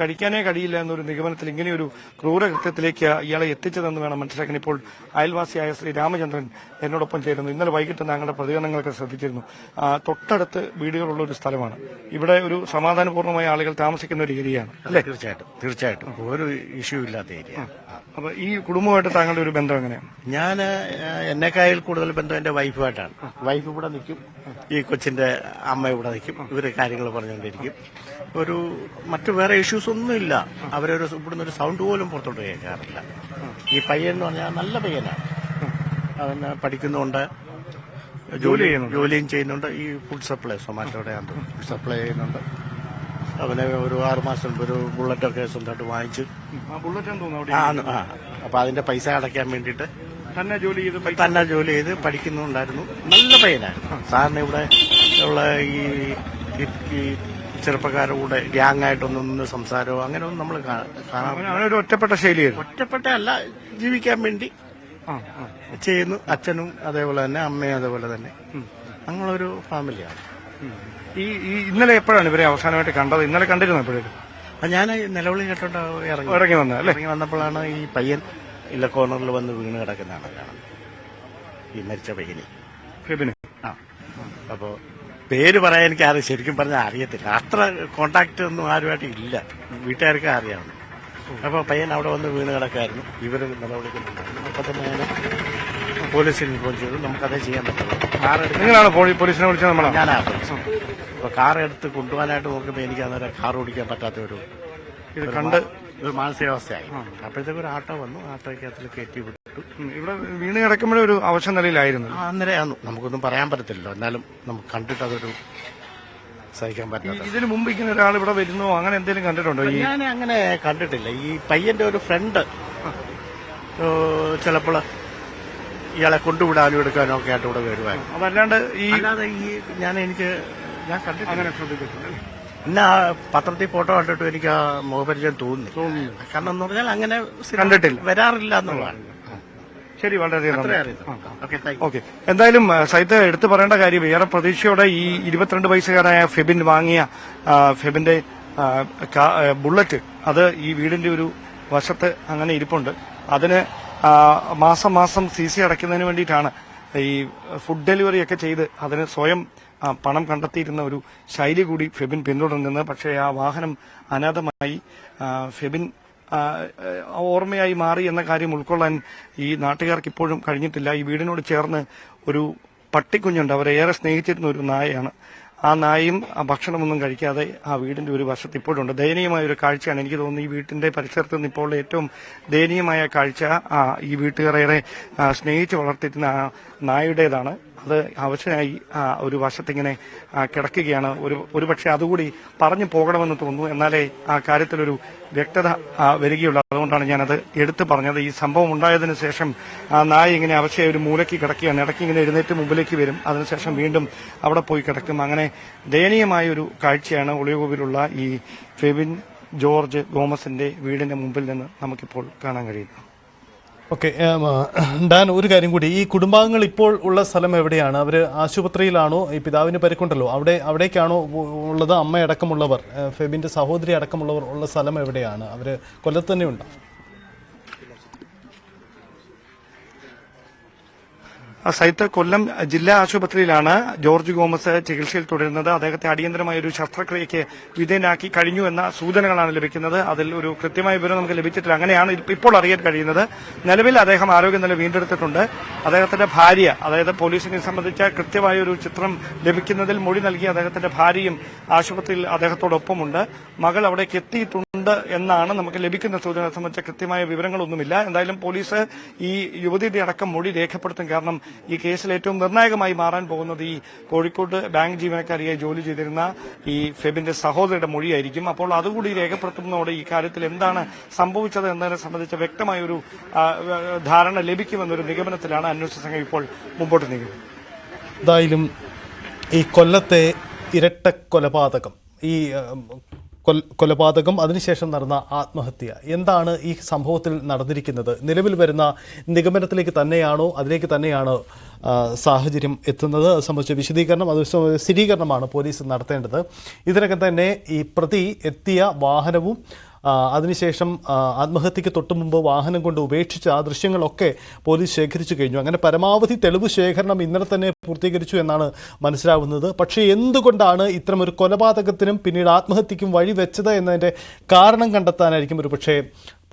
കഴിക്കാനേ കഴിയില്ല എന്നൊരു നിഗമനത്തിൽ ഇങ്ങനെയൊരു ക്രൂരകൃത്യത്തിലേക്ക് ഇയാളെ എത്തിച്ചതെന്ന് വേണം മനസ്സിലാക്കാൻ. ഇപ്പോൾ അയൽവാസിയായ ശ്രീ രാമചന്ദ്രൻ എന്നോടൊപ്പം ചേരുന്നു. ഇന്നലെ വൈകിട്ട് ഞങ്ങളുടെ പ്രതികരണങ്ങളൊക്കെ ശ്രദ്ധിച്ചിരുന്നു. തൊട്ടടുത്ത് വീടുകളുള്ള ഒരു സ്ഥലമാണ്. ഇവിടെ ഒരു സമാധാനപൂർണ്ണമായ ആളുകൾ താമസിക്കുന്ന ഒരു ഏരിയയാണ് അല്ലേ? തീർച്ചയായിട്ടും ഒരു ഇഷ്യൂ ഇല്ലാത്ത ഏരിയ. അപ്പൊ ഈ കുടുംബമായിട്ട് താങ്കളുടെ ഒരു ബന്ധം എങ്ങനെയാണ്? ഞാൻ എന്നെക്കായിൽ കൂടുതൽ ബന്ധം എന്റെ വൈഫുമായിട്ടാണ്. വൈഫ് ഇവിടെ നിൽക്കും, ഈ കൊച്ചിന്റെ അമ്മ ഇവിടെ നിൽക്കും, ഇവര് കാര്യങ്ങൾ പറഞ്ഞുകൊണ്ടിരിക്കും. മറ്റു വേറെ ഇഷ്യൂസ് ഒന്നുമില്ല. ഇവിടുന്ന് ഒരു സൗണ്ട് പോലും പുറത്തോട്ട് കേൾക്കാറില്ല. ഈ പയ്യൻ എന്ന് പറഞ്ഞാൽ നല്ല പയ്യനാണ്. അവന് പഠിക്കുന്നുണ്ട്, ജോലിയും ചെയ്യുന്നുണ്ട്. ഈ ഫുഡ് സപ്ലൈ സൊമാറ്റോയുടെ ഫുഡ് സപ്ലൈ ചെയ്യുന്നുണ്ട്. അവനെ ഒരു 6 മാസം മുമ്പ് ഒരു ബുള്ളറ്റൊക്കെ സ്വന്തമായിട്ട് വാങ്ങിച്ചു. അപ്പൊ അതിന്റെ പൈസ അടയ്ക്കാൻ വേണ്ടിയിട്ട് തന്നെ ജോലി ചെയ്ത് പഠിക്കുന്നുണ്ടായിരുന്നു. നല്ല പയ്യനായിരുന്നു. സാറിന് ഇവിടെ ഉള്ള ഈ ചെറുപ്പക്കാരുടെ കൂടെ ഗ്യാങ് ആയിട്ടൊന്നും സംസാരമോ അങ്ങനെ ഒന്നും നമ്മൾ കാണാൻ ഒറ്റപ്പെട്ട ശൈലിയായിരുന്നു. ഒറ്റപ്പെട്ട അല്ല, ജീവിക്കാൻ വേണ്ടി ചെയ്യുന്നു. അച്ഛനും അതേപോലെ തന്നെ, അമ്മയും അതേപോലെ തന്നെ. ഞങ്ങളൊരു ഫാമിലിയാണ്. ഈ ഇന്നലെ എപ്പോഴാണ് ഇവരെ അവസാനമായിട്ട് കണ്ടത്? ഇന്നലെ കണ്ടിരുന്നു എപ്പോഴും? ഞാൻ നിലവിളി കേട്ടോണ്ട് ഇറങ്ങി വന്നപ്പോഴാണ് ഈ പയ്യൻ ഇല്ല കോർണറിൽ വന്ന് വീണ് കിടക്കുന്നതാണ് കാണുന്നത്. ഈ മരിച്ച പയ്യന് ഫെബിന്. അപ്പോ പേര് പറയാൻ എനിക്ക് ശരിക്കും പറഞ്ഞാൽ അറിയത്തില്ല. അത്ര കോണ്ടാക്ട് ഒന്നും ആരുമായിട്ട് ഇല്ല. വീട്ടുകാർക്ക് അറിയാവുന്നു. അപ്പൊ പയ്യൻ അവിടെ വന്ന് വീണ് കിടക്കായിരുന്നു. ഇവര് നിലവിളിക്കുന്നുണ്ടായിരുന്നു. അപ്പൊ തന്നെ ഞാൻ പോലീസിൽ ഇൻഫോം ചെയ്തു. നമുക്കതേ ചെയ്യാൻ പറ്റുള്ളൂ. നിങ്ങളാണ് പോലീസിനെ വിളിച്ചത്? ഞാനാ. അപ്പൊ കാർ എടുത്ത് കൊണ്ടുപോകാനായിട്ട് നോക്കുമ്പോൾ എനിക്ക് അന്നേരം കാർ ഓടിക്കാൻ പറ്റാത്ത ഒരു മാനസികാവസ്ഥയായി. അപ്പോഴത്തേക്ക് ഒരു ആട്ടോ വന്നു. ആട്ടോയ്ക്കകത്തിൽ കയറ്റി വിട്ടു. ഇവിടെ വീണ് കിടക്കുമ്പോഴേ ഒരു അവശ നിലയിലായിരുന്നു. അന്നേരം നമുക്കൊന്നും പറയാൻ പറ്റത്തില്ലല്ലോ. എന്നാലും നമുക്ക് കണ്ടിട്ട് അതൊരു സഹിക്കാൻ പറ്റില്ല. ഇതിനു മുമ്പ് ഇങ്ങനെ ഒരാൾ ഇവിടെ വരുന്നോ അങ്ങനെ എന്തെങ്കിലും കണ്ടിട്ടുണ്ടോ? ഞാൻ അങ്ങനെ കണ്ടിട്ടില്ല. ഈ പയ്യന്റെ ഒരു ഫ്രണ്ട് ചിലപ്പോൾ ഇയാളെ കൊണ്ടുവിടാനും എടുക്കാനും ഒക്കെ ആയിട്ട് ഇവിടെ വരുവായിരുന്നു. അതല്ലാണ്ട് ഞാൻ കണ്ടിട്ടില്ല. പിന്നെ പത്രത്തിൽ ഫോട്ടോ കണ്ടിട്ട് എനിക്ക് ആ മുഖപരിചയം തോന്നി. കാരണം എന്ന് പറഞ്ഞാൽ അങ്ങനെ കണ്ടിട്ടില്ല, വരാറില്ല എന്നുള്ളതാണ്. ശരി, വളരെയധികം ഓക്കെ. എന്തായാലും സൈത്ത് എടുത്തു പറയേണ്ട കാര്യം, ഏറെ പ്രതീക്ഷയോടെ ഈ 22 വയസ്സുകാരായ ഫെബിൻ വാങ്ങിയ ഫെബിന്റെ ബുള്ളറ്റ് അത് ഈ വീടിന്റെ ഒരു വശത്ത് അങ്ങനെ ഇരിപ്പുണ്ട്. അതിന് മാസം CC അടയ്ക്കുന്നതിന് വേണ്ടിയിട്ടാണ് ഈ ഫുഡ് ഡെലിവറി ഒക്കെ ചെയ്ത് അതിന് സ്വയം പണം കണ്ടെത്തിയിരുന്ന ഒരു ശൈലി കൂടി ഫെബിൻ പിന്തുടർന്നത്. പക്ഷേ ആ വാഹനം അനാഥമായി ഫെബിൻ ഓർമ്മയായി മാറി എന്ന കാര്യം ഉൾക്കൊള്ളാൻ ഈ നാട്ടുകാർക്ക് ഇപ്പോഴും കഴിഞ്ഞിട്ടില്ല. ഈ വീടിനോട് ചേർന്ന് ഒരു പട്ടിക്കുഞ്ഞുണ്ട്. അവരെ ഏറെ സ്നേഹിച്ചിരുന്ന ഒരു നായയാണ്. ആ നായയും ഭക്ഷണമൊന്നും കഴിക്കാതെ ആ വീടിന്റെ ഒരു വശത്ത് ഇപ്പോഴുണ്ട്. ദയനീയമായ ഒരു കാഴ്ചയാണ്. എനിക്ക് തോന്നുന്നു ഈ വീട്ടിന്റെ പരിസരത്ത് നിന്ന് ഇപ്പോൾ ഏറ്റവും ദയനീയമായ കാഴ്ച ഈ വീട്ടുകാരെ സ്നേഹിച്ച് വളർത്തിയിരുന്ന ആ നായുടേതാണ്. അത് അവശനായി ഒരു വശത്തിങ്ങനെ കിടക്കുകയാണ്. ഒരുപക്ഷെ അതുകൂടി പറഞ്ഞു പോകണമെന്ന് തോന്നുന്നു. എന്നാലേ ആ കാര്യത്തിലൊരു വ്യക്തത വരികയുള്ളൂ. അതുകൊണ്ടാണ് ഞാനത് എടുത്തു പറഞ്ഞത്. ഈ സംഭവം ഉണ്ടായതിനു ശേഷം ആ നായ ഇങ്ങനെ അവശയായ ഒരു മൂലയ്ക്ക് കിടക്കുകയാണ്. ഇടയ്ക്ക് ഇങ്ങനെ എഴുന്നേറ്റ് മുമ്പിലേക്ക് വരും, അതിനുശേഷം വീണ്ടും അവിടെ പോയി കിടക്കും. അങ്ങനെ ദയനീയമായ ഒരു കാഴ്ചയാണ് ഒളിയകോവിലുള്ള ഈ ഫെബിൻ ജോർജ് ഗോമസിന്റെ വീടിന്റെ മുമ്പിൽ നിന്ന് നമുക്കിപ്പോൾ കാണാൻ കഴിയുന്നത്. ഓക്കെ ഡാൻ, ഒരു കാര്യം കൂടി, ഈ കുടുംബാംഗങ്ങൾ ഇപ്പോൾ ഉള്ള സ്ഥലം എവിടെയാണ്? അവർ ആശുപത്രിയിലാണോ? ഈ പിതാവിന് പരിക്കുണ്ടല്ലോ, അവിടേക്കാണോ ഉള്ളത്? അമ്മയടക്കമുള്ളവർ, ഫെബിന്റെ സഹോദരി അടക്കമുള്ളവർ ഉള്ള സ്ഥലം എവിടെയാണ്? അവർ കൊല്ലത്ത് തന്നെ ഉണ്ടോ? സൈത്ത് കൊല്ലം ജില്ലാ ആശുപത്രിയിലാണ് ജോർജ് ഗോമസ് ചികിത്സയിൽ തുടരുന്നത്. അദ്ദേഹത്തെ അടിയന്തരമായ ഒരു ശസ്ത്രക്രിയയ്ക്ക് വിധേയനാക്കി കഴിഞ്ഞു എന്ന സൂചനകളാണ് ലഭിക്കുന്നത്. അതിൽ ഒരു കൃത്യമായ വിവരം നമുക്ക് ലഭിച്ചിട്ടില്ല. അങ്ങനെയാണ് ഇപ്പോൾ അറിയാൻ കഴിയുന്നത്. നിലവിൽ അദ്ദേഹം ആരോഗ്യനില വീണ്ടെടുത്തിട്ടുണ്ട്. അദ്ദേഹത്തിന്റെ ഭാര്യ, അതായത് പോലീസിനെ സംബന്ധിച്ച കൃത്യമായ ഒരു ചിത്രം ലഭിക്കുന്നതിൽ മൊഴി നൽകിയ അദ്ദേഹത്തിന്റെ ഭാര്യയും ആശുപത്രിയിൽ അദ്ദേഹത്തോടൊപ്പമുണ്ട്. മകൾ അവിടേക്ക് എത്തിയിട്ടുണ്ട് എന്നാണ് നമുക്ക് ലഭിക്കുന്ന സൂചന. സംബന്ധിച്ച കൃത്യമായ വിവരങ്ങളൊന്നുമില്ല. എന്തായാലും പോലീസ് ഈ യുവതിയുടെ അടക്കം മൊഴി രേഖപ്പെടുത്തും. കാരണം ഈ കേസിൽ ഏറ്റവും നിർണായകമായി മാറാൻ പോകുന്നത് ഈ കോഴിക്കോട് ബാങ്ക് ജീവനക്കാരിയായി ജോലി ചെയ്തിരുന്ന ഈ ഫെബിന്റെ സഹോദരിയുടെ മൊഴിയായിരിക്കും. അപ്പോൾ അതുകൂടി രേഖപ്പെടുത്തുന്നതോടെ ഈ കാര്യത്തിൽ എന്താണ് സംഭവിച്ചത് എന്നതിനെ സംബന്ധിച്ച വ്യക്തമായൊരു ധാരണ ലഭിക്കുമെന്നൊരു നിഗമനത്തിലാണ് അന്വേഷണ സംഘം ഇപ്പോൾ മുമ്പോട്ട് നീങ്ങുന്നത്. എന്തായാലും ഈ കൊല്ലത്തെ ഇരട്ട കൊലപാതകം, ഈ കൊലപാതകം, അതിനുശേഷം നടന്ന ആത്മഹത്യ, എന്താണ് ഈ സംഭവത്തിൽ നടന്നിരിക്കുന്നത്? നിലവിൽ വരുന്ന നിഗമനത്തിലേക്ക് തന്നെയാണോ, അതിലേക്ക് തന്നെയാണോ സാഹചര്യം എത്തുന്നത്? അത് സംബന്ധിച്ച വിശദീകരണം, അത് സ്ഥിരീകരണമാണ് പോലീസ് നടത്തേണ്ടത്. ഇതിനകം തന്നെ ഈ പ്രതി എത്തിയ വാഹനവും അതിനുശേഷം ആത്മഹത്യക്ക് തൊട്ടു മുമ്പ് വാഹനം കൊണ്ട് ഉപേക്ഷിച്ച ആ ദൃശ്യങ്ങളൊക്കെ പോലീസ് ശേഖരിച്ചു കഴിഞ്ഞു. അങ്ങനെ പരമാവധി തെളിവ് ശേഖരണം ഇന്നലെ തന്നെ പൂർത്തീകരിച്ചു എന്നാണ് മനസ്സിലാവുന്നത്. പക്ഷേ എന്തുകൊണ്ടാണ് ഇത്തരമൊരു കൊലപാതകത്തിനും പിന്നീട് ആത്മഹത്യക്കും വഴിവെച്ചത് എന്നതിൻ്റെ കാരണം കണ്ടെത്താനായിരിക്കും ഒരു പക്ഷേ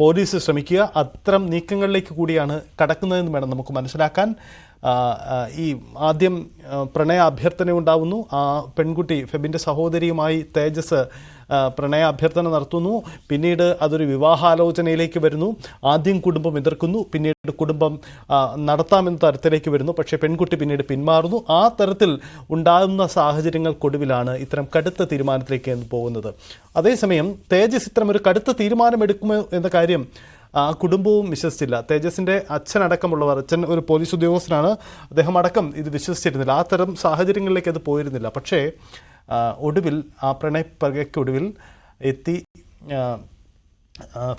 പോലീസ് ശ്രമിക്കുക. അത്തരം നീക്കങ്ങളിലേക്ക് കൂടിയാണ് കടക്കുന്നതെന്ന് വേണം നമുക്ക് മനസ്സിലാക്കാൻ. ഈ ആദ്യം പ്രണയ അഭ്യർത്ഥന ഉണ്ടാവുന്നു. ആ പെൺകുട്ടി ഫെബിൻ്റെ സഹോദരിയുമായി തേജസ് പ്രണയ അഭ്യർത്ഥന നടത്തുന്നു. പിന്നീട് അതൊരു വിവാഹാലോചനയിലേക്ക് വരുന്നു. ആദ്യം കുടുംബം എതിർക്കുന്നു, പിന്നീട് കുടുംബം നടത്താമെന്ന തരത്തിലേക്ക് വരുന്നു. പക്ഷേ പെൺകുട്ടി പിന്നീട് പിന്മാറുന്നു. ആ തരത്തിൽ ഉണ്ടാകുന്ന സാഹചര്യങ്ങൾക്കൊടുവിലാണ് ഇത്തരം കടുത്ത തീരുമാനത്തിലേക്ക് പോകുന്നത്. അതേസമയം തേജസ് ഇത്തരം ഒരു കടുത്ത തീരുമാനമെടുക്കുമോ എന്ന കാര്യം ആ കുടുംബവും വിശ്വസിച്ചില്ല. തേജസിൻ്റെ അച്ഛനടക്കമുള്ളവർ, അച്ഛൻ ഒരു പോലീസ് ഉദ്യോഗസ്ഥനാണ്, അദ്ദേഹം അടക്കം ഇത് വിശ്വസിച്ചിരുന്നില്ല. ആ തരം സാഹചര്യങ്ങളിലേക്ക് അത് പോയിരുന്നില്ല. പക്ഷേ ഒടുവിൽ ആ പ്രണയപ്പകയ്ക്കൊടുവിൽ എത്തി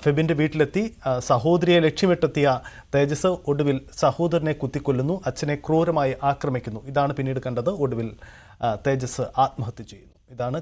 ഫെബിൻ്റെ വീട്ടിലെത്തി സഹോദരിയെ ലക്ഷ്യമിട്ടെത്തിയ തേജസ് ഒടുവിൽ സഹോദരനെ കുത്തിക്കൊല്ലുന്നു, അച്ഛനെ ക്രൂരമായി ആക്രമിക്കുന്നു. ഇതാണ് പിന്നീട് കണ്ടത്. ഒടുവിൽ തേജസ് ആത്മഹത്യ ചെയ്യുന്നു. ഇതാണ്